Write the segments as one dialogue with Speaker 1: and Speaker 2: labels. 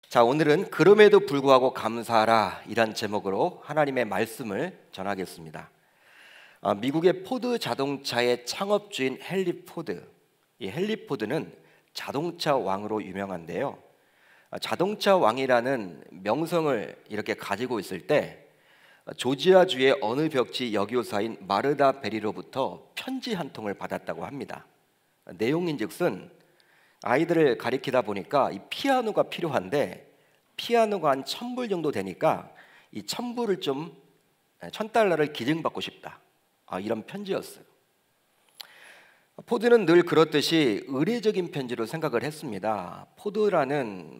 Speaker 1: 자, 오늘은 그럼에도 불구하고 감사하라 이란 제목으로 하나님의 말씀을 전하겠습니다. 미국의 포드 자동차의 창업주인 헨리 포드. 이 헨리 포드는 자동차 왕으로 유명한데요. 자동차 왕이라는 명성을 이렇게 가지고 있을 때 조지아주의 어느 벽지 여교사인 마르다 베리로부터 편지 한 통을 받았다고 합니다. 내용인즉슨 아이들을 가리키다 보니까 이 피아노가 필요한데 피아노가 한 1,000불 정도 되니까 이 1,000불을 좀 1,000달러를 기증받고 싶다. 이런 편지였어요. 포드는 늘 그렇듯이 의례적인 편지로 생각을 했습니다. 포드라는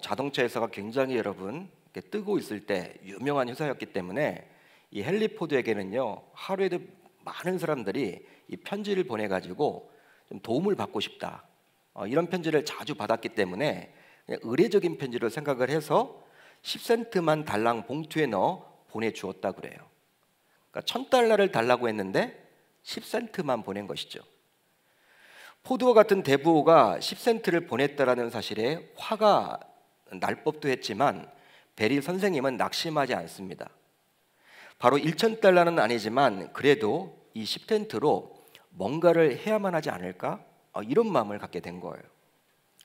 Speaker 1: 자동차 회사가 굉장히 여러분 뜨고 있을 때 유명한 회사였기 때문에 이 헨리 포드에게는요 하루에도 많은 사람들이 이 편지를 보내가지고 좀 도움을 받고 싶다. 이런 편지를 자주 받았기 때문에 그냥 의례적인 편지로 생각을 해서 10센트만 달랑 봉투에 넣어 보내주었다 그래요. 그러니까 1,000달러를 달라고 했는데 10센트만 보낸 것이죠. 포드와 같은 대부호가 10센트를 보냈다라는 사실에 화가 날 법도 했지만 베리 선생님은 낙심하지 않습니다. 바로 1,000달러는 아니지만 그래도 이 10센트로 뭔가를 해야만 하지 않을까? 이런 마음을 갖게 된 거예요.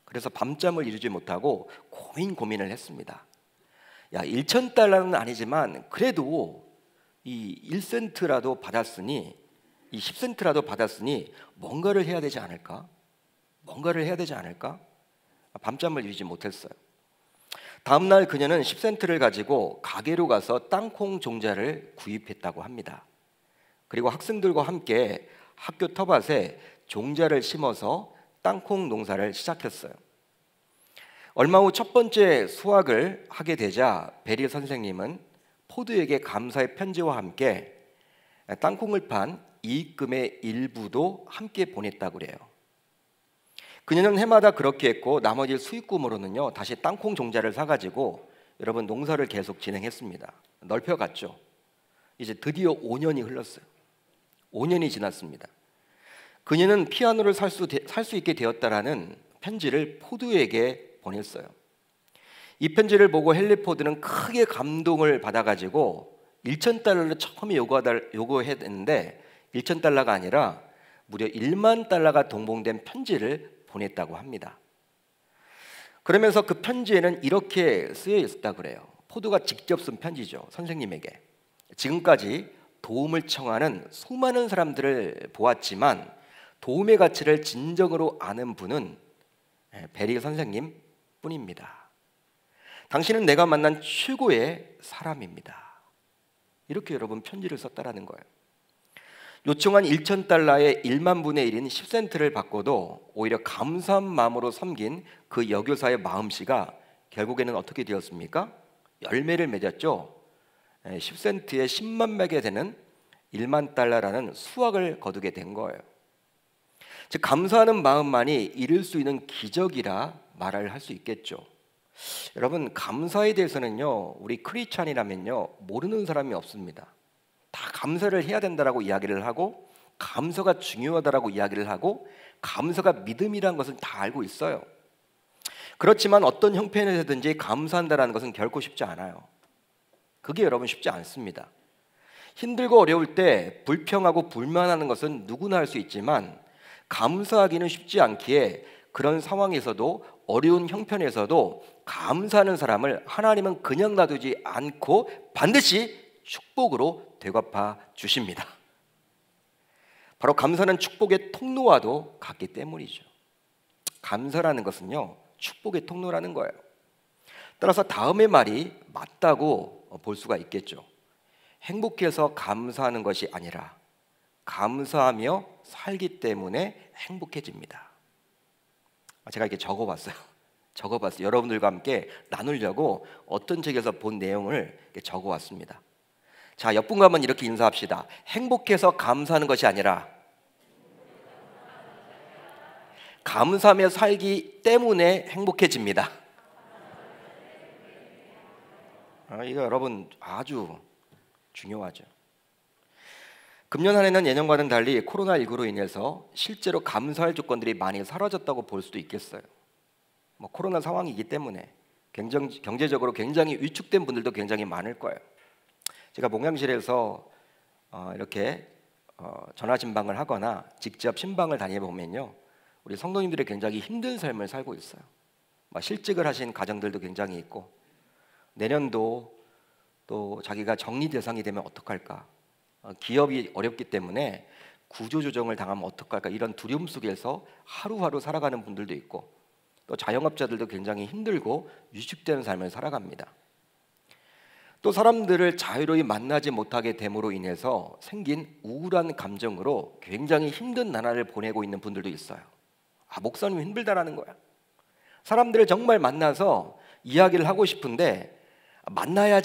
Speaker 1: 그래서 밤잠을 이루지 못하고 고민을 했습니다. 1,000달러는 아니지만 그래도 이 1센트라도 받았으니 이 10센트라도 받았으니 뭔가를 해야 되지 않을까? 뭔가를 해야 되지 않을까? 밤잠을 이루지 못했어요. 다음 날 그녀는 10센트를 가지고 가게로 가서 땅콩 종자를 구입했다고 합니다. 그리고 학생들과 함께 학교 텃밭에 종자를 심어서 땅콩 농사를 시작했어요. 얼마 후 첫 번째 수확을 하게 되자 베리 선생님은 포드에게 감사의 편지와 함께 땅콩을 판 이익금의 일부도 함께 보냈다고 그래요. 그녀는 해마다 그렇게 했고 나머지 수익금으로는요 다시 땅콩 종자를 사가지고 여러분 농사를 계속 진행했습니다. 넓혀갔죠. 이제 드디어 5년이 흘렀어요. 5년이 지났습니다. 그녀는 피아노를 살 수 있게 되었다라는 편지를 포드에게 보냈어요. 이 편지를 보고 헨리 포드는 크게 감동을 받아가지고 1,000달러를 처음에 요구했는데 1,000달러가 아니라 무려 1만 달러가 동봉된 편지를 보냈다고 합니다. 그러면서 그 편지에는 이렇게 쓰여 있었다 그래요. 포드가 직접 쓴 편지죠. 선생님에게. 지금까지 도움을 청하는 수많은 사람들을 보았지만 도움의 가치를 진정으로 아는 분은 베리 선생님 뿐입니다. 당신은 내가 만난 최고의 사람입니다. 이렇게 여러분 편지를 썼다라는 거예요. 요청한 1,000달러의 1만 분의 1인 10센트를 받고도 오히려 감사한 마음으로 섬긴 그 여교사의 마음씨가 결국에는 어떻게 되었습니까? 열매를 맺었죠. 10센트에 10만 매게 되는 1만 달러라는 수확을 거두게 된 거예요. 즉 감사하는 마음만이 이룰 수 있는 기적이라 말을 할 수 있겠죠. 여러분 감사에 대해서는요 우리 크리스찬이라면요 모르는 사람이 없습니다. 다 감사를 해야 된다라고 이야기를 하고 감사가 중요하다라고 이야기를 하고 감사가 믿음이라는 것은 다 알고 있어요. 그렇지만 어떤 형편에서든지 감사한다라는 것은 결코 쉽지 않아요. 그게 여러분 쉽지 않습니다. 힘들고 어려울 때 불평하고 불만하는 것은 누구나 할 수 있지만 감사하기는 쉽지 않기에 그런 상황에서도 어려운 형편에서도 감사하는 사람을 하나님은 그냥 놔두지 않고 반드시 축복으로 되갚아 주십니다. 바로 감사는 축복의 통로와도 같기 때문이죠. 감사라는 것은요 축복의 통로라는 거예요. 따라서 다음의 말이 맞다고 볼 수가 있겠죠. 행복해서 감사하는 것이 아니라 감사하며 살기 때문에 행복해집니다. 제가 이렇게 적어봤어요. 여러분들과 함께 나누려고 어떤 책에서 본 내용을 적어왔습니다. 자, 옆분과 한번 이렇게 인사합시다. 행복해서 감사하는 것이 아니라 감사하며 살기 때문에 행복해집니다. 이거 여러분 아주 중요하죠. 금년 한 해는 예년과는 달리 코로나19로 인해서 실제로 감사할 조건들이 많이 사라졌다고 볼 수도 있겠어요. 코로나 상황이기 때문에 경제적으로 굉장히 위축된 분들도 굉장히 많을 거예요. 제가 목양실에서 이렇게 전화 진방을 하거나 직접 신방을 다녀보면요, 우리 성도님들이 굉장히 힘든 삶을 살고 있어요. 실직을 하신 가정들도 굉장히 있고, 내년도 또 자기가 정리 대상이 되면 어떡할까, 기업이 어렵기 때문에 구조조정을 당하면 어떡할까, 이런 두려움 속에서 하루하루 살아가는 분들도 있고, 또 자영업자들도 굉장히 힘들고 위축되는 삶을 살아갑니다. 또 사람들을 자유로이 만나지 못하게 됨으로 인해서 생긴 우울한 감정으로 굉장히 힘든 나날을 보내고 있는 분들도 있어요. 목사님 힘들다라는 거야. 사람들을 정말 만나서 이야기를 하고 싶은데 만나야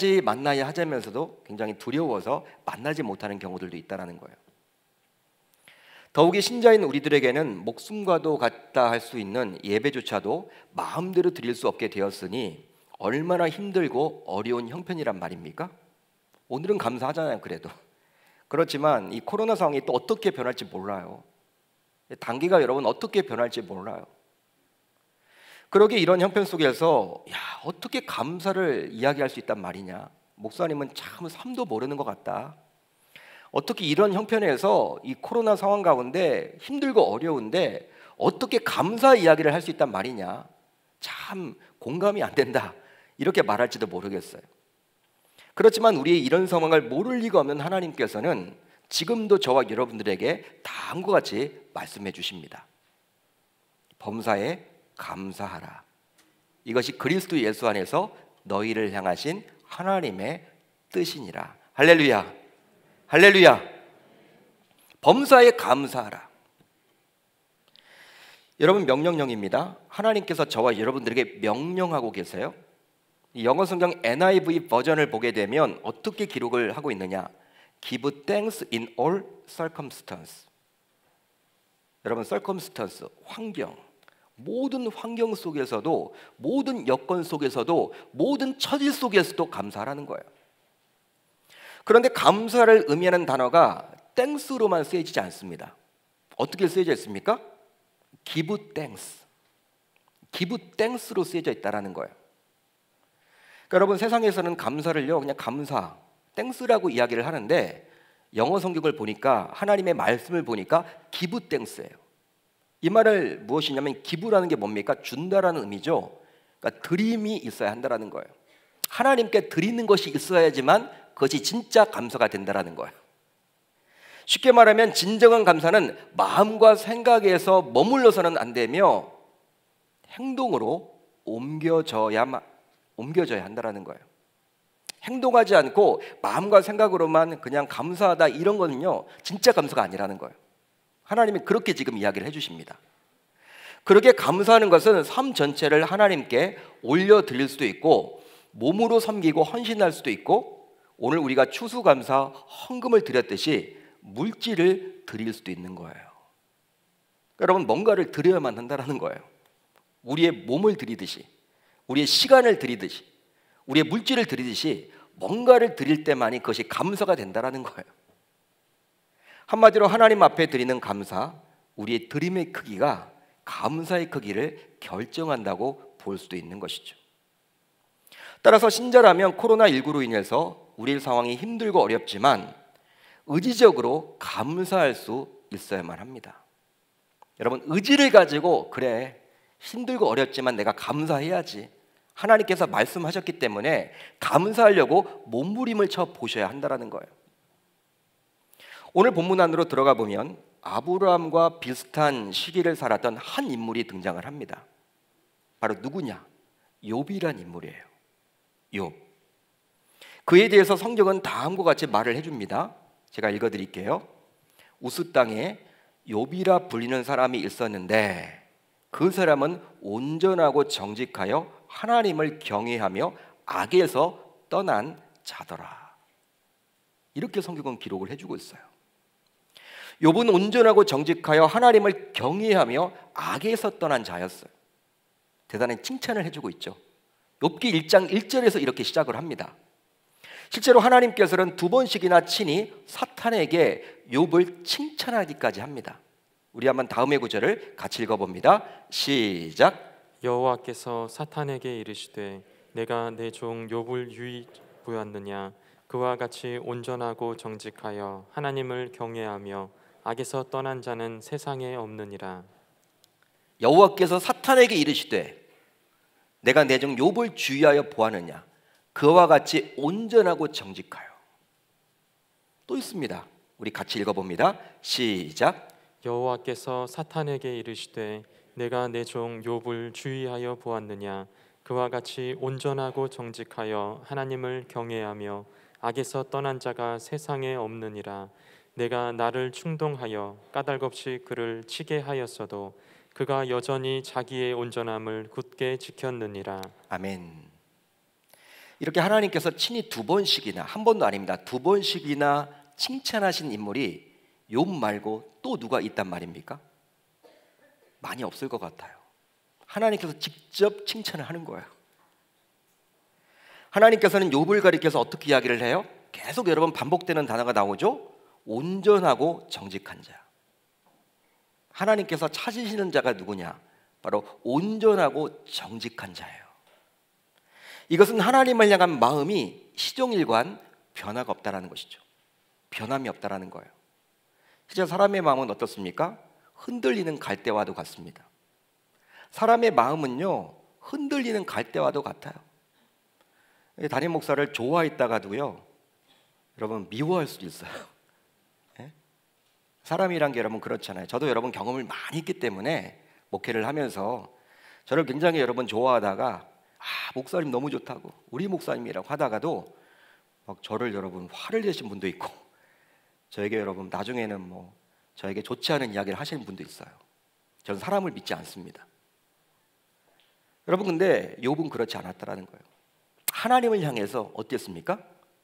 Speaker 1: 하자면서도 굉장히 두려워서 만나지 못하는 경우들도 있다는 거예요. 더욱이 신자인 우리들에게는 목숨과도 같다 할 수 있는 예배조차도 마음대로 드릴 수 없게 되었으니 얼마나 힘들고 어려운 형편이란 말입니까? 오늘은 감사하잖아요. 그래도 그렇지만 이 코로나 상황이 또 어떻게 변할지 몰라요. 단기가 여러분 어떻게 변할지 몰라요. 그러게 이런 형편 속에서 어떻게 감사를 이야기할 수 있단 말이냐, 목사님은 참 삶도 모르는 것 같다, 어떻게 이런 형편에서 이 코로나 상황 가운데 힘들고 어려운데 어떻게 감사 이야기를 할 수 있단 말이냐, 참 공감이 안 된다, 이렇게 말할지도 모르겠어요. 그렇지만 우리의 이런 상황을 모를 리가 없는 하나님께서는 지금도 저와 여러분들에게 다음과 같이 말씀해 주십니다. 범사에 감사하라. 이것이 그리스도 예수 안에서 너희를 향하신 하나님의 뜻이니라. 할렐루야, 할렐루야. 범사에 감사하라. 여러분, 명령령입니다. 하나님께서 저와 여러분들에게 명령하고 계세요. 영어 성경 NIV 버전을 보게 되면 어떻게 기록을 하고 있느냐, Give thanks in all circumstance. 여러분, circumstance, 환경, 모든 환경 속에서도, 모든 여건 속에서도, 모든 처지 속에서도 감사하라는 거예요. 그런데 감사를 의미하는 단어가 thanks로만 쓰여지지 않습니다. 어떻게 쓰여져 있습니까? Give thanks, give thanks로 쓰여져 있다라는 거예요. 그러니까 여러분, 세상에서는 감사를요 그냥 감사, thanks라고 이야기를 하는데 영어 성경을 보니까, 하나님의 말씀을 보니까 give thanks예요. 이 말을 무엇이냐면, 기부라는 게 뭡니까? 준다라는 의미죠. 그러니까 드림이 있어야 한다라는 거예요. 하나님께 드리는 것이 있어야지만 그것이 진짜 감사가 된다라는 거예요. 쉽게 말하면 진정한 감사는 마음과 생각에서 머물러서는 안 되며 행동으로 옮겨져야 한다라는 거예요. 행동하지 않고 마음과 생각으로만 그냥 감사하다, 이런 거는요 진짜 감사가 아니라는 거예요. 하나님이 그렇게 지금 이야기를 해주십니다. 그렇게 감사하는 것은 삶 전체를 하나님께 올려드릴 수도 있고, 몸으로 섬기고 헌신할 수도 있고, 오늘 우리가 추수감사 헌금을 드렸듯이 물질을 드릴 수도 있는 거예요. 여러분, 뭔가를 드려야만 한다는 거예요. 우리의 몸을 드리듯이, 우리의 시간을 드리듯이, 우리의 물질을 드리듯이 뭔가를 드릴 때만이 그것이 감사가 된다는 거예요. 한마디로 하나님 앞에 드리는 감사, 우리의 드림의 크기가 감사의 크기를 결정한다고 볼 수도 있는 것이죠. 따라서 신자라면 코로나19로 인해서 우리의 상황이 힘들고 어렵지만 의지적으로 감사할 수 있어야만 합니다. 여러분, 의지를 가지고 그래, 힘들고 어렵지만 내가 감사해야지, 하나님께서 말씀하셨기 때문에 감사하려고 몸부림을 쳐 보셔야 한다는 거예요. 오늘 본문 안으로 들어가 보면 아브라함과 비슷한 시기를 살았던 한 인물이 등장을 합니다. 바로 누구냐? 욥이란 인물이에요. 욥. 그에 대해서 성경은 다음과 같이 말을 해줍니다. 제가 읽어드릴게요. 우스 땅에 욥이라 불리는 사람이 있었는데 그 사람은 온전하고 정직하여 하나님을 경외하며 악에서 떠난 자더라. 이렇게 성경은 기록을 해주고 있어요. 욥은 온전하고 정직하여 하나님을 경외하며 악에서 떠난 자였어요. 대단한 칭찬을 해주고 있죠. 욥기 1장 1절에서 이렇게 시작을 합니다. 실제로 하나님께서는 2번씩이나 친히 사탄에게 욥을 칭찬하기까지 합니다. 우리 한번 다음의 구절을 같이 읽어봅니다. 시작.
Speaker 2: 여호와께서 사탄에게 이르시되 내가 내 종 욥을 유히 보였느냐? 그와 같이 온전하고 정직하여 하나님을 경외하며 악에서 떠난 자는 세상에 없느니라.
Speaker 1: 여호와께서 사탄에게 이르시되 내가 내 종 욥을 주의하여 보았느냐? 그와 같이 온전하고 정직하여. 또 있습니다. 우리 같이 읽어봅니다. 시작.
Speaker 2: 여호와께서 사탄에게 이르시되 내가 내 종 욥을 주의하여 보았느냐? 그와 같이 온전하고 정직하여 하나님을 경외하며 악에서 떠난 자가 세상에 없느니라. 내가 나를 충동하여 까닭없이 그를 치게 하였어도 그가 여전히 자기의 온전함을 굳게 지켰느니라.
Speaker 1: 아멘. 이렇게 하나님께서 친히 두 번씩이나, 한 번도 아닙니다, 두 번씩이나 칭찬하신 인물이 욥 말고 또 누가 있단 말입니까? 많이 없을 것 같아요. 하나님께서 직접 칭찬을 하는 거예요. 하나님께서는 욥을 가리켜서 어떻게 이야기를 해요? 계속 여러분 반복되는 단어가 나오죠? 온전하고 정직한 자. 하나님께서 찾으시는 자가 누구냐? 바로 온전하고 정직한 자예요. 이것은 하나님을 향한 마음이 시종일관 변화가 없다라는 것이죠. 변함이 없다라는 거예요. 실제 사람의 마음은 어떻습니까? 흔들리는 갈대와도 같습니다. 사람의 마음은요, 흔들리는 갈대와도 같아요. 담임 목사를 좋아했다가도요, 여러분 미워할 수도 있어요. 예? 사람이란 게 여러분 그렇잖아요. 저도 여러분 경험을 많이 했기 때문에 목회를 하면서 저를 굉장히 여러분 좋아하다가 목사님 너무 좋다고, 우리 목사님이라고 하다가도 막 저를 여러분 화를 내신 분도 있고, 저에게 여러분 나중에는 뭐 저에게 좋지 않은 이야기를 하시는 분도 있어요. 저는 사람을 믿지 않습니다. 여러분 근데 욥은 그렇지 않았다라는 거예요. 하나님을 향해서 어땠습니까?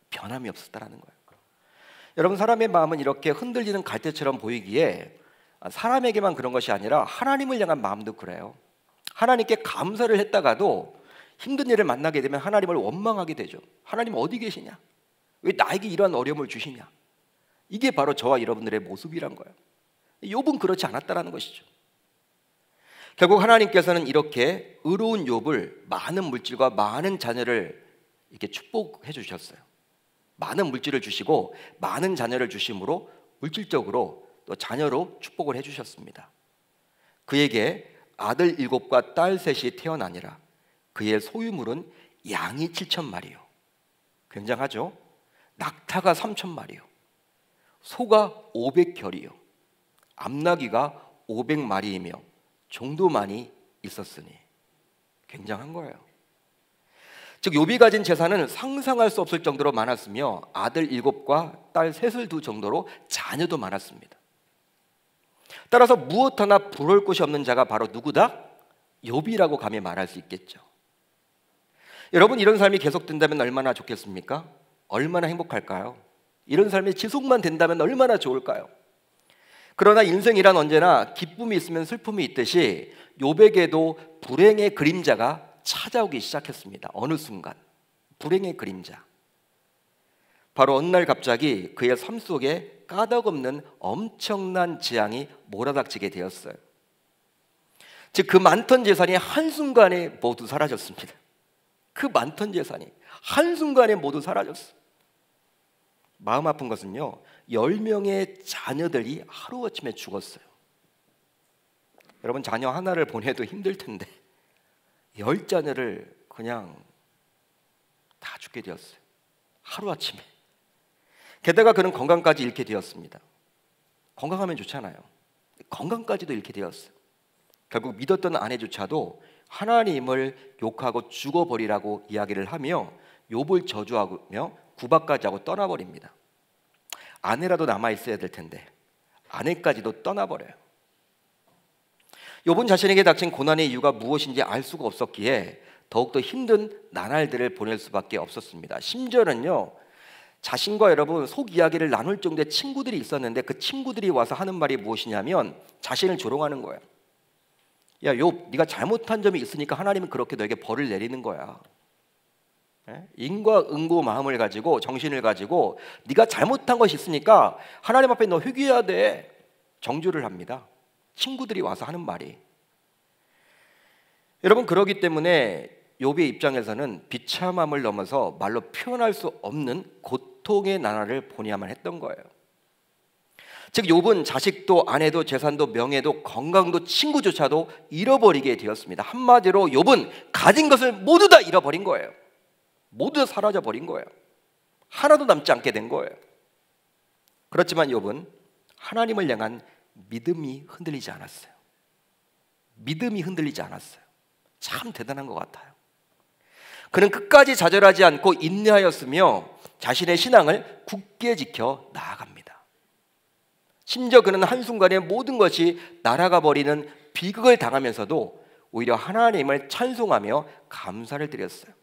Speaker 1: 변함이 없었다라는 거예요. 여러분 사람의 마음은 이렇게 흔들리는 갈대처럼 보이기에 사람에게만 그런 것이 아니라 하나님을 향한 마음도 그래요. 하나님께 감사를 했다가도 힘든 일을 만나게 되면 하나님을 원망하게 되죠. 하나님 어디 계시냐? 왜 나에게 이러한 어려움을 주시냐? 이게 바로 저와 여러분들의 모습이란 거예요. 욥은 그렇지 않았다라는 것이죠. 결국 하나님께서는 이렇게 의로운 욥을 많은 물질과 많은 자녀를 이렇게 축복해 주셨어요. 많은 물질을 주시고 많은 자녀를 주심으로 물질적으로 또 자녀로 축복을 해주셨습니다. 그에게 아들 7과 딸 3이 태어나니라. 그의 소유물은 양이 7,000마리요. 굉장하죠? 낙타가 3,000마리요. 소가 500결이요. 암나귀가 500마리이며 종도 많이 있었으니. 굉장한 거예요. 즉 욥이 가진 재산은 상상할 수 없을 정도로 많았으며 아들 7과 딸 3을 두 정도로 자녀도 많았습니다. 따라서 무엇 하나 부러울 것이 없는 자가 바로 누구다? 욥이라고 감히 말할 수 있겠죠. 여러분 이런 삶이 계속된다면 얼마나 좋겠습니까? 얼마나 행복할까요? 이런 삶이 지속만 된다면 얼마나 좋을까요? 그러나 인생이란 언제나 기쁨이 있으면 슬픔이 있듯이 욥에게도 불행의 그림자가 찾아오기 시작했습니다. 어느 순간 불행의 그림자. 바로 어느 날 갑자기 그의 삶 속에 까닭없는 엄청난 재앙이 몰아닥치게 되었어요. 즉 그 많던 재산이 한순간에 모두 사라졌습니다. 그 많던 재산이 한순간에 모두 사라졌어요. 마음 아픈 것은요, 10명의 자녀들이 하루아침에 죽었어요. 여러분 자녀 하나를 보내도 힘들 텐데 10자녀를 그냥 다 죽게 되었어요. 하루아침에. 게다가 그는 건강까지 잃게 되었습니다. 건강하면 좋잖아요. 건강까지도 잃게 되었어요. 결국 믿었던 아내조차도 하나님을 욕하고 죽어버리라고 이야기를 하며 욥을 저주하며 구박까지 하고 떠나버립니다. 아내라도 남아있어야 될 텐데 아내까지도 떠나버려요. 욥은 자신에게 닥친 고난의 이유가 무엇인지 알 수가 없었기에 더욱더 힘든 나날들을 보낼 수밖에 없었습니다. 심지어는요, 자신과 여러분 속 이야기를 나눌 정도의 친구들이 있었는데 그 친구들이 와서 하는 말이 무엇이냐면 자신을 조롱하는 거예요. 야 욥, 네가 잘못한 점이 있으니까 하나님은 그렇게 너에게 벌을 내리는 거야. 인과응고 마음을 가지고 정신을 가지고 네가 잘못한 것이 있으니까 하나님 앞에 너 회개해야 돼. 정죄를 합니다. 친구들이 와서 하는 말이. 여러분 그러기 때문에 욥의 입장에서는 비참함을 넘어서 말로 표현할 수 없는 고통의 나날을 보내야만 했던 거예요. 즉 욥은 자식도 아내도 재산도 명예도 건강도 친구조차도 잃어버리게 되었습니다. 한마디로 욥은 가진 것을 모두 다 잃어버린 거예요. 모두 다 사라져 버린 거예요. 하나도 남지 않게 된 거예요. 그렇지만 욥은 하나님을 향한 믿음이 흔들리지 않았어요. 믿음이 흔들리지 않았어요. 참 대단한 것 같아요. 그는 끝까지 좌절하지 않고 인내하였으며 자신의 신앙을 굳게 지켜 나아갑니다. 심지어 그는 한순간에 모든 것이 날아가 버리는 비극을 당하면서도 오히려 하나님을 찬송하며 감사를 드렸어요.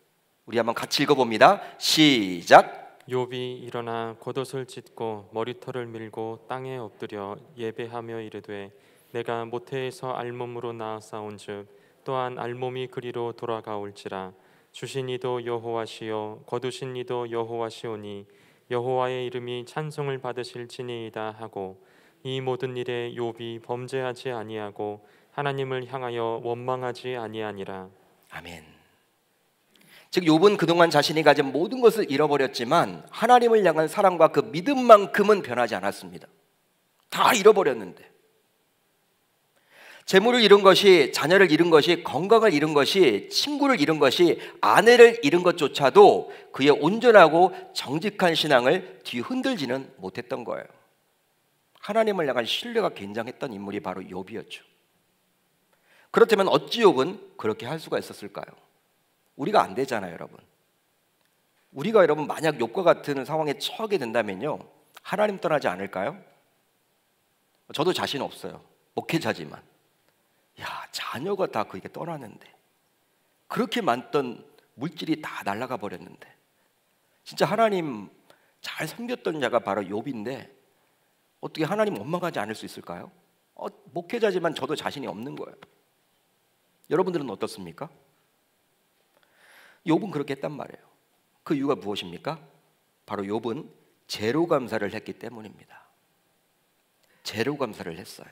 Speaker 1: 우리 한번 같이 읽어봅니다. 시작.
Speaker 2: 욥이 일어나 겉옷을 찢고 머리털을 밀고 땅에 엎드려 예배하며 이르되 내가 모태에서 알몸으로 나아싸운즉 또한 알몸이 그리로 돌아가올지라. 주신 이도 여호와시요 거두신 이도 여호와시오니 여호와의 이름이 찬송을 받으실지니이다 하고 이 모든 일에 욥이 범죄하지 아니하고 하나님을 향하여 원망하지 아니하니라.
Speaker 1: 아멘. 즉 욥은 그동안 자신이 가진 모든 것을 잃어버렸지만 하나님을 향한 사랑과 그 믿음만큼은 변하지 않았습니다. 다 잃어버렸는데 재물을 잃은 것이, 자녀를 잃은 것이, 건강을 잃은 것이, 친구를 잃은 것이, 아내를 잃은 것조차도 그의 온전하고 정직한 신앙을 뒤흔들지는 못했던 거예요. 하나님을 향한 신뢰가 굉장했던 인물이 바로 욥이었죠. 그렇다면 어찌 욥은 그렇게 할 수가 있었을까요? 우리가 안 되잖아요, 여러분. 우리가 여러분 만약 욥과 같은 상황에 처하게 된다면요, 하나님 떠나지 않을까요? 저도 자신 없어요. 목회자지만. 야, 자녀가 다 그에게 떠나는데, 그렇게 많던 물질이 다 날아가 버렸는데, 진짜 하나님 잘 섬겼던 자가 바로 욥인데 어떻게 하나님 원망하지 않을 수 있을까요? 목회자지만 저도 자신이 없는 거예요. 여러분들은 어떻습니까? 욥은 그렇게 했단 말이에요. 그 이유가 무엇입니까? 바로 욥은 제로 감사를 했기 때문입니다. 제로 감사를 했어요.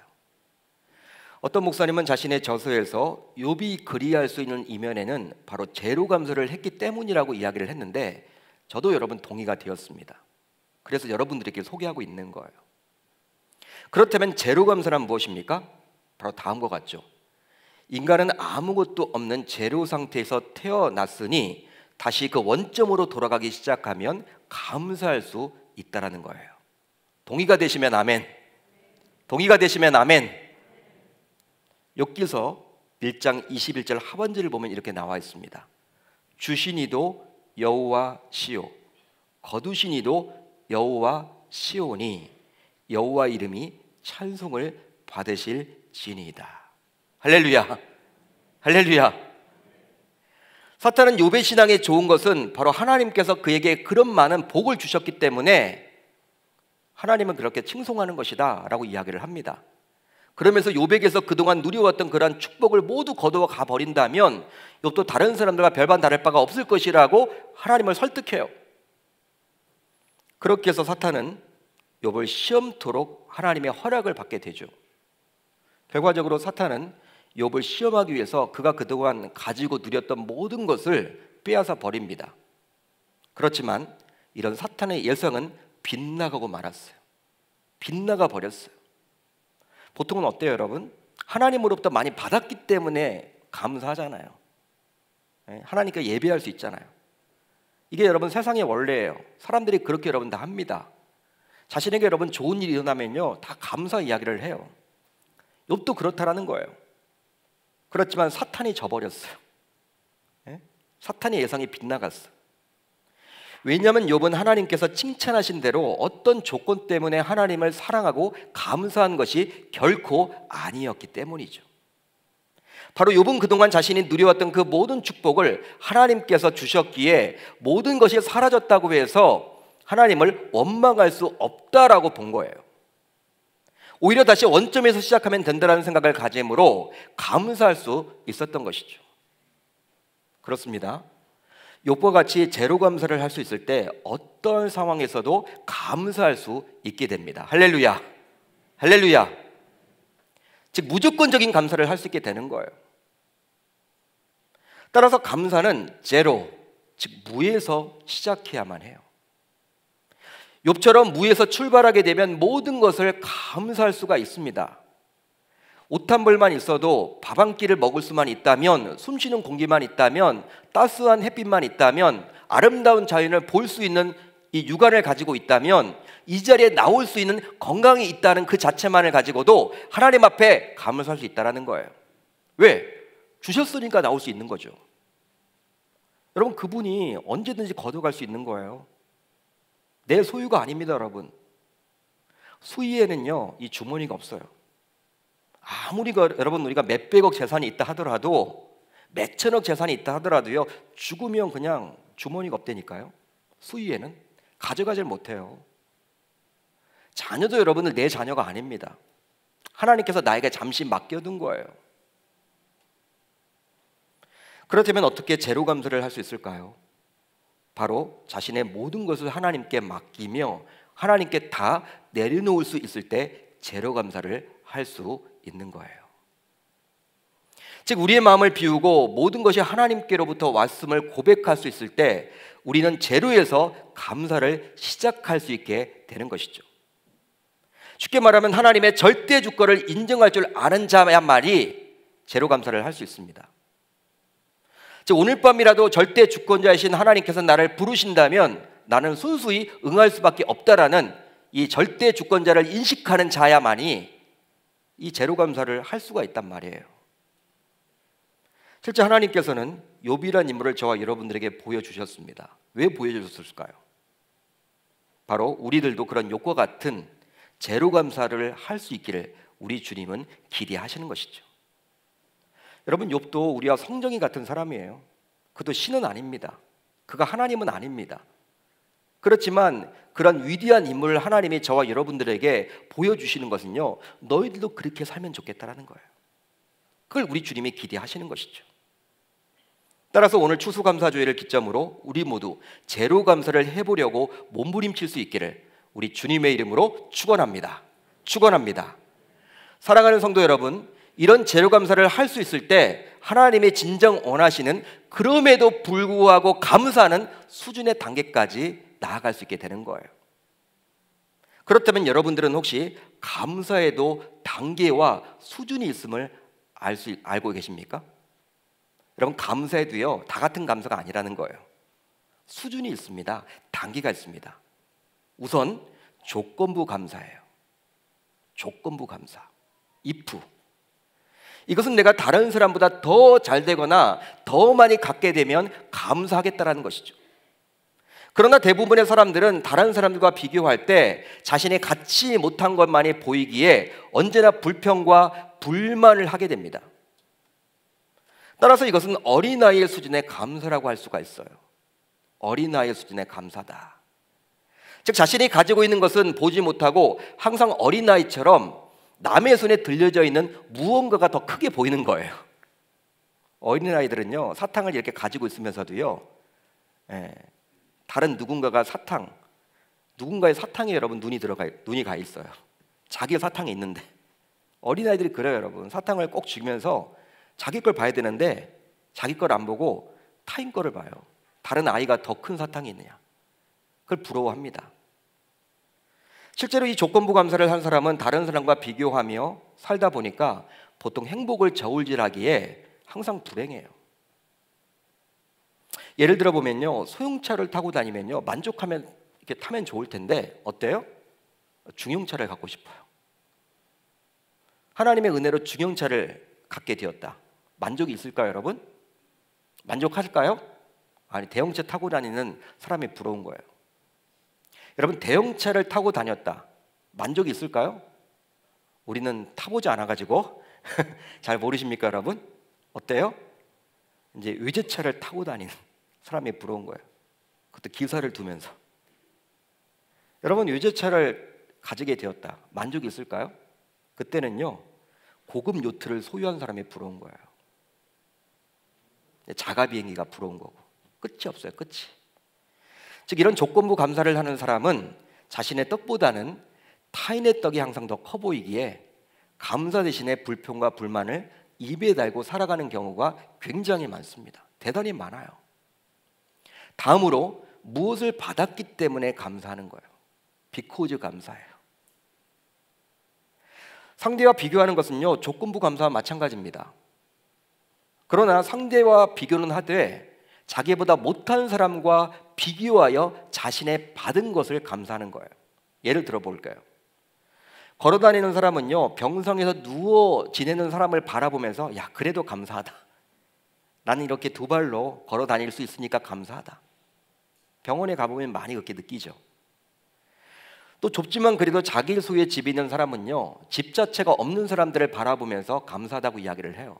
Speaker 1: 어떤 목사님은 자신의 저서에서 욥이 그리할 수 있는 이면에는 바로 제로 감사를 했기 때문이라고 이야기를 했는데 저도 여러분 동의가 되었습니다. 그래서 여러분들에게 소개하고 있는 거예요. 그렇다면 제로 감사란 무엇입니까? 바로 다음과 같죠. 인간은 아무것도 없는 제로 상태에서 태어났으니 다시 그 원점으로 돌아가기 시작하면 감사할 수 있다라는 거예요. 동의가 되시면 아멘. 동의가 되시면 아멘. 욥기서 1장 21절 하반절을 보면 이렇게 나와 있습니다. 주신 이도 여호와시오 거두신 이도 여호와시오니 여호와 이름이 찬송을 받으실지니이다. 할렐루야. 할렐루야. 사탄은 욥의 신앙에 좋은 것은 바로 하나님께서 그에게 그런 많은 복을 주셨기 때문에 하나님은 그렇게 칭송하는 것이다 라고 이야기를 합니다. 그러면서 욥에게서 그동안 누려왔던 그러한 축복을 모두 거두어 가버린다면 욥도 다른 사람들과 별반 다를 바가 없을 것이라고 하나님을 설득해요. 그렇게 해서 사탄은 욥을 시험토록 하나님의 허락을 받게 되죠. 결과적으로 사탄은 욥을 시험하기 위해서 그가 그동안 가지고 누렸던 모든 것을 빼앗아 버립니다. 그렇지만 이런 사탄의 예성은 빗나가고 말았어요. 빗나가 버렸어요. 보통은 어때요, 여러분? 하나님으로부터 많이 받았기 때문에 감사하잖아요. 하나님께 예배할 수 있잖아요. 이게 여러분 세상의 원래예요. 사람들이 그렇게 여러분 다 합니다. 자신에게 여러분 좋은 일이 일어나면요 다 감사 이야기를 해요. 욥도 그렇다라는 거예요. 그렇지만 사탄이 져버렸어요. 사탄의 예상이 빗나갔어요. 왜냐하면 욥은 하나님께서 칭찬하신 대로 어떤 조건 때문에 하나님을 사랑하고 감사한 것이 결코 아니었기 때문이죠. 바로 욥은 그동안 자신이 누려왔던 그 모든 축복을 하나님께서 주셨기에 모든 것이 사라졌다고 해서 하나님을 원망할 수 없다라고 본 거예요. 오히려 다시 원점에서 시작하면 된다는 생각을 가짐으로 감사할 수 있었던 것이죠. 그렇습니다. 욥과 같이 제로 감사를 할 수 있을 때 어떤 상황에서도 감사할 수 있게 됩니다. 할렐루야. 할렐루야. 즉 무조건적인 감사를 할 수 있게 되는 거예요. 따라서 감사는 제로, 즉 무에서 시작해야만 해요. 욥처럼 무에서 출발하게 되면 모든 것을 감사할 수가 있습니다. 옷 한 벌만 있어도 밥 한 끼를 먹을 수만 있다면, 숨쉬는 공기만 있다면, 따스한 햇빛만 있다면, 아름다운 자연을 볼 수 있는 이 육안을 가지고 있다면, 이 자리에 나올 수 있는 건강이 있다는 그 자체만을 가지고도 하나님 앞에 감사할 수 있다는 거예요. 왜? 주셨으니까 나올 수 있는 거죠. 여러분, 그분이 언제든지 거둬갈 수 있는 거예요. 내 소유가 아닙니다, 여러분. 수위에는요, 이 주머니가 없어요. 아무리 여러분 우리가 몇백억 재산이 있다 하더라도, 몇천억 재산이 있다 하더라도요, 죽으면 그냥 주머니가 없다니까요. 수위에는 가져가질 못해요. 자녀도 여러분들 내 자녀가 아닙니다. 하나님께서 나에게 잠시 맡겨둔 거예요. 그렇다면 어떻게 제로 감사를 할 수 있을까요? 바로 자신의 모든 것을 하나님께 맡기며 하나님께 다 내려놓을 수 있을 때 제로 감사를 할 수 있는 거예요. 즉 우리의 마음을 비우고 모든 것이 하나님께로부터 왔음을 고백할 수 있을 때 우리는 제로에서 감사를 시작할 수 있게 되는 것이죠. 쉽게 말하면 하나님의 절대 주권을 인정할 줄 아는 자야만이 제로 감사를 할 수 있습니다. 즉 오늘 밤이라도 절대 주권자이신 하나님께서 나를 부르신다면 나는 순수히 응할 수밖에 없다라는 이 절대 주권자를 인식하는 자야만이 이 제로 감사를 할 수가 있단 말이에요. 실제 하나님께서는 욥이라는 인물을 저와 여러분들에게 보여주셨습니다. 왜 보여주셨을까요? 바로 우리들도 그런 욥과 같은 제로 감사를 할 수 있기를 우리 주님은 기대하시는 것이죠. 여러분, 욥도 우리와 성정이 같은 사람이에요. 그도 신은 아닙니다. 그가 하나님은 아닙니다. 그렇지만 그런 위대한 인물을 하나님이 저와 여러분들에게 보여주시는 것은요, 너희들도 그렇게 살면 좋겠다라는 거예요. 그걸 우리 주님이 기대하시는 것이죠. 따라서 오늘 추수감사주일을 기점으로 우리 모두 제로 감사를 해보려고 몸부림칠 수 있기를 우리 주님의 이름으로 축원합니다. 축원합니다. 사랑하는 성도 여러분, 이런 제로 감사를 할 수 있을 때 하나님의 진정 원하시는 그럼에도 불구하고 감사하는 수준의 단계까지 나아갈 수 있게 되는 거예요. 그렇다면 여러분들은 혹시 감사에도 단계와 수준이 있음을 알고 계십니까? 여러분, 감사에도요, 다 같은 감사가 아니라는 거예요. 수준이 있습니다. 단계가 있습니다. 우선 조건부 감사예요. 조건부 감사. if. 이것은 내가 다른 사람보다 더 잘 되거나 더 많이 갖게 되면 감사하겠다라는 것이죠. 그러나 대부분의 사람들은 다른 사람들과 비교할 때 자신이 갖지 못한 것만이 보이기에 언제나 불평과 불만을 하게 됩니다. 따라서 이것은 어린아이의 수준의 감사라고 할 수가 있어요. 어린아이의 수준의 감사다. 즉 자신이 가지고 있는 것은 보지 못하고 항상 어린아이처럼 남의 손에 들려져 있는 무언가가 더 크게 보이는 거예요. 어린아이들은요, 사탕을 이렇게 가지고 있으면서도요, 다른 누군가의 사탕에 여러분 눈이 가 있어요. 자기 사탕이 있는데. 어린아이들이 그래요, 여러분. 사탕을 꼭 주면서 자기 걸 봐야 되는데 자기 걸 안 보고 타인 거를 봐요. 다른 아이가 더 큰 사탕이 있느냐. 그걸 부러워합니다. 실제로 이 조건부 감사를 한 사람은 다른 사람과 비교하며 살다 보니까 보통 행복을 저울질하기에 항상 불행해요. 예를 들어 보면요, 소형차를 타고 다니면요, 만족하면 이렇게 타면 좋을 텐데 어때요? 중형차를 갖고 싶어요. 하나님의 은혜로 중형차를 갖게 되었다. 만족이 있을까요, 여러분? 만족하실까요? 아니, 대형차 타고 다니는 사람이 부러운 거예요. 여러분, 대형차를 타고 다녔다. 만족이 있을까요? 우리는 타보지 않아가지고 잘 모르십니까, 여러분? 어때요? 이제 외제차를 타고 다니는 사람이 부러운 거예요. 그것도 기사를 두면서. 여러분, 외제차를 가지게 되었다. 만족이 있을까요? 그때는요, 고급 요트를 소유한 사람이 부러운 거예요. 자가 비행기가 부러운 거고. 끝이 없어요, 끝이. 즉 이런 조건부 감사를 하는 사람은 자신의 떡보다는 타인의 떡이 항상 더 커 보이기에 감사 대신에 불평과 불만을 입에 달고 살아가는 경우가 굉장히 많습니다. 대단히 많아요. 다음으로 무엇을 받았기 때문에 감사하는 거예요. because 감사해요. 상대와 비교하는 것은요, 조건부 감사와 마찬가지입니다. 그러나 상대와 비교는 하되 자기보다 못한 사람과 비교하여 자신의 받은 것을 감사하는 거예요. 예를 들어 볼까요? 걸어다니는 사람은요, 병상에서 누워 지내는 사람을 바라보면서 야, 그래도 감사하다. 나는 이렇게 두 발로 걸어 다닐 수 있으니까 감사하다. 병원에 가보면 많이 그렇게 느끼죠. 또 좁지만 그래도 자기 소유의 집이 있는 사람은요, 집 자체가 없는 사람들을 바라보면서 감사하다고 이야기를 해요.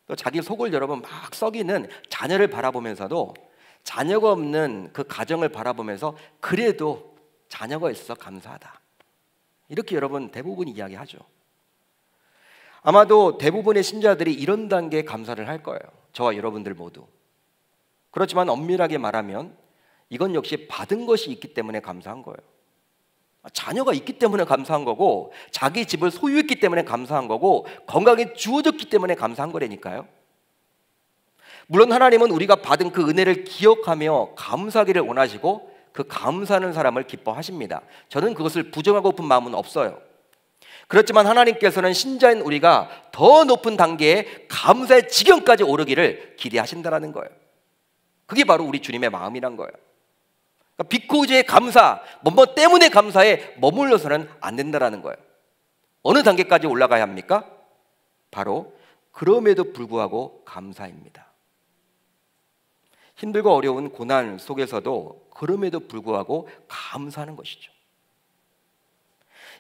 Speaker 1: 또 자기 속을 여러분 막 썩이는 자녀를 바라보면서도 자녀가 없는 그 가정을 바라보면서 그래도 자녀가 있어서 감사하다. 이렇게 여러분 대부분 이야기하죠. 아마도 대부분의 신자들이 이런 단계에 감사를 할 거예요. 저와 여러분들 모두. 그렇지만 엄밀하게 말하면 이건 역시 받은 것이 있기 때문에 감사한 거예요. 자녀가 있기 때문에 감사한 거고, 자기 집을 소유했기 때문에 감사한 거고, 건강이 주어졌기 때문에 감사한 거라니까요. 물론 하나님은 우리가 받은 그 은혜를 기억하며 감사하기를 원하시고 그 감사하는 사람을 기뻐하십니다. 저는 그것을 부정하고픈 마음은 없어요. 그렇지만 하나님께서는 신자인 우리가 더 높은 단계의 감사의 지경까지 오르기를 기대하신다는 거예요. 그게 바로 우리 주님의 마음이란 거예요. 그러니까 비코즈의 감사, 뭐뭐 때문에 감사에 머물러서는 안 된다는 거예요. 어느 단계까지 올라가야 합니까? 바로 그럼에도 불구하고 감사입니다. 힘들고 어려운 고난 속에서도 그럼에도 불구하고 감사하는 것이죠.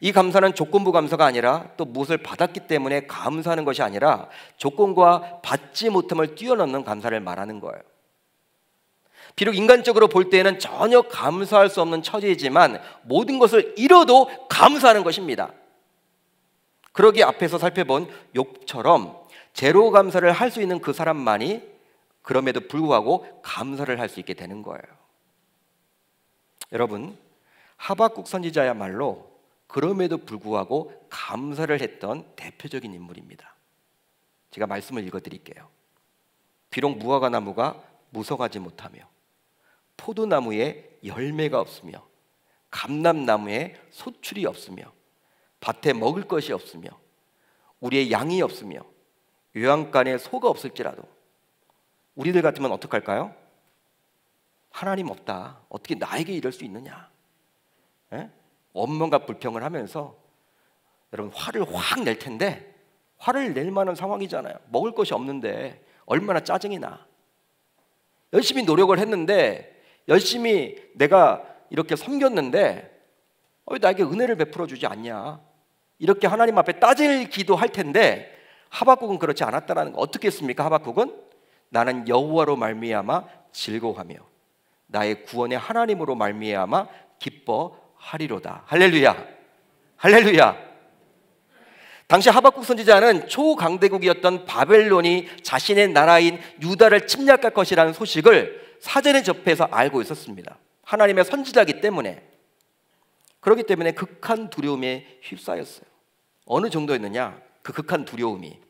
Speaker 1: 이 감사는 조건부 감사가 아니라 또 무엇을 받았기 때문에 감사하는 것이 아니라 조건과 받지 못함을 뛰어넘는 감사를 말하는 거예요. 비록 인간적으로 볼 때에는 전혀 감사할 수 없는 처지이지만 모든 것을 잃어도 감사하는 것입니다. 그러기에 앞에서 살펴본 욥처럼 제로 감사를 할 수 있는 그 사람만이 그럼에도 불구하고 감사를 할 수 있게 되는 거예요. 여러분, 하박국 선지자야말로 그럼에도 불구하고 감사를 했던 대표적인 인물입니다. 제가 말씀을 읽어드릴게요. 비록 무화과 나무가 무성하지 못하며 포도나무에 열매가 없으며 감람나무에 소출이 없으며 밭에 먹을 것이 없으며 우리의 양이 없으며 요양간에 소가 없을지라도 우리들 같으면 어떡할까요? 하나님 없다. 어떻게 나에게 이럴 수 있느냐? 에? 원망과 불평을 하면서 여러분 화를 확 낼 텐데 화를 낼 만한 상황이잖아요. 먹을 것이 없는데 얼마나 짜증이 나. 열심히 노력을 했는데 열심히 내가 이렇게 섬겼는데 왜 나에게 은혜를 베풀어 주지 않냐? 이렇게 하나님 앞에 따질 기도할 텐데 하박국은 그렇지 않았다는 거. 어떻게 했습니까? 하박국은 나는 여호와로 말미암아 즐거워하며 나의 구원의 하나님으로 말미암아 기뻐하리로다. 할렐루야. 할렐루야. 당시 하박국 선지자는 초강대국이었던 바벨론이 자신의 나라인 유다를 침략할 것이라는 소식을 사전에 접해서 알고 있었습니다. 하나님의 선지자이기 때문에. 그렇기 때문에 극한 두려움에 휩싸였어요. 어느 정도였느냐? 그 극한 두려움이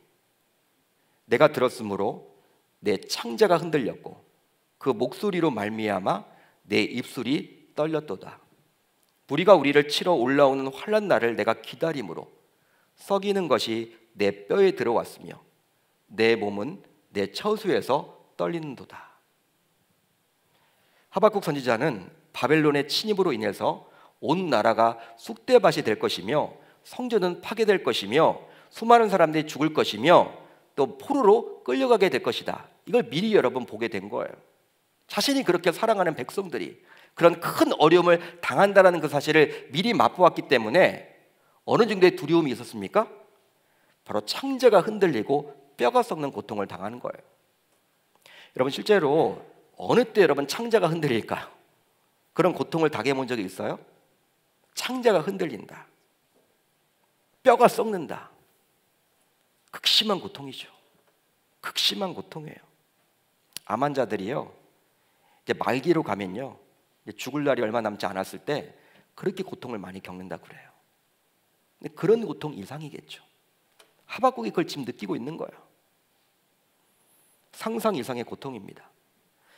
Speaker 1: 내가 들었으므로 내 창자가 흔들렸고 그 목소리로 말미암아 내 입술이 떨렸도다. 무리가 우리를 치러 올라오는 환난 날을 내가 기다림으로 썩이는 것이 내 뼈에 들어왔으며 내 몸은 내 처수에서 떨리는도다. 하박국 선지자는 바벨론의 침입으로 인해서 온 나라가 쑥대밭이 될 것이며 성전은 파괴될 것이며 수많은 사람들이 죽을 것이며 또 포로로 끌려가게 될 것이다. 이걸 미리 여러분 보게 된 거예요. 자신이 그렇게 사랑하는 백성들이 그런 큰 어려움을 당한다는 그 사실을 미리 맛보았기 때문에 어느 정도의 두려움이 있었습니까? 바로 창자가 흔들리고 뼈가 썩는 고통을 당하는 거예요. 여러분 실제로 어느 때 여러분 창자가 흔들릴까요? 그런 고통을 당해본 적이 있어요? 창자가 흔들린다. 뼈가 썩는다. 극심한 고통이죠. 극심한 고통이에요. 암 환자들이요, 이제 말기로 가면요, 이제 죽을 날이 얼마 남지 않았을 때 그렇게 고통을 많이 겪는다고 그래요. 근데 그런 고통 이상이겠죠. 하박국이 그걸 지금 느끼고 있는 거예요. 상상 이상의 고통입니다.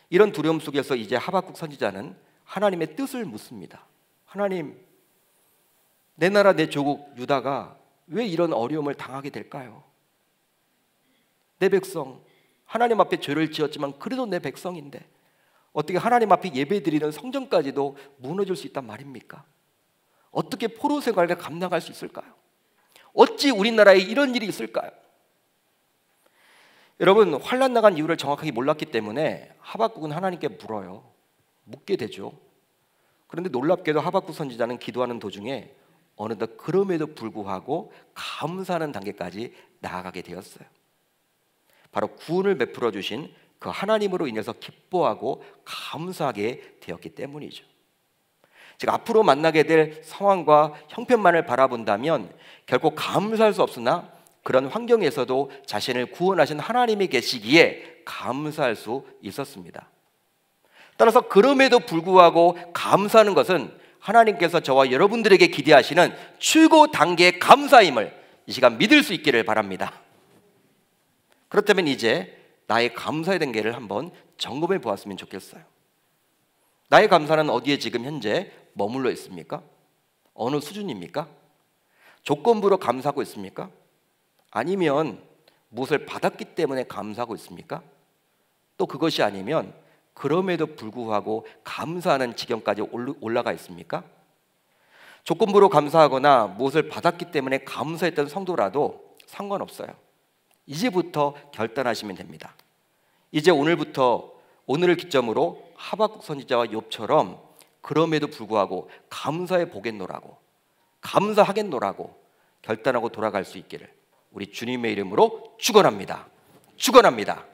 Speaker 1: 이런 두려움 속에서 이제 하박국 선지자는 하나님의 뜻을 묻습니다. 하나님, 내 나라 내 조국 유다가 왜 이런 어려움을 당하게 될까요? 내 백성, 하나님 앞에 죄를 지었지만 그래도 내 백성인데 어떻게 하나님 앞에 예배드리는 성전까지도 무너질 수 있단 말입니까? 어떻게 포로 생활을 감당할 수 있을까요? 어찌 우리나라에 이런 일이 있을까요? 여러분, 환난 나간 이유를 정확하게 몰랐기 때문에 하박국은 하나님께 물어요. 묻게 되죠. 그런데 놀랍게도 하박국 선지자는 기도하는 도중에 어느덧 그럼에도 불구하고 감사하는 단계까지 나아가게 되었어요. 바로 구원을 베풀어 주신 그 하나님으로 인해서 기뻐하고 감사하게 되었기 때문이죠. 즉 앞으로 만나게 될 상황과 형편만을 바라본다면 결코 감사할 수 없으나 그런 환경에서도 자신을 구원하신 하나님이 계시기에 감사할 수 있었습니다. 따라서 그럼에도 불구하고 감사하는 것은 하나님께서 저와 여러분들에게 기대하시는 최고 단계의 감사임을 이 시간 믿을 수 있기를 바랍니다. 그렇다면 이제 나의 감사의 단계를 한번 점검해 보았으면 좋겠어요. 나의 감사는 어디에 지금 현재 머물러 있습니까? 어느 수준입니까? 조건부로 감사하고 있습니까? 아니면 무엇을 받았기 때문에 감사하고 있습니까? 또 그것이 아니면 그럼에도 불구하고 감사하는 지경까지 올라가 있습니까? 조건부로 감사하거나 무엇을 받았기 때문에 감사했던 성도라도 상관없어요. 이제부터 결단하시면 됩니다. 이제 오늘부터 오늘을 기점으로 하박국 선지자와 욥처럼 그럼에도 불구하고 감사해 보겠노라고, 감사하겠노라고 결단하고 돌아갈 수 있기를 우리 주님의 이름으로 축원합니다. 축원합니다.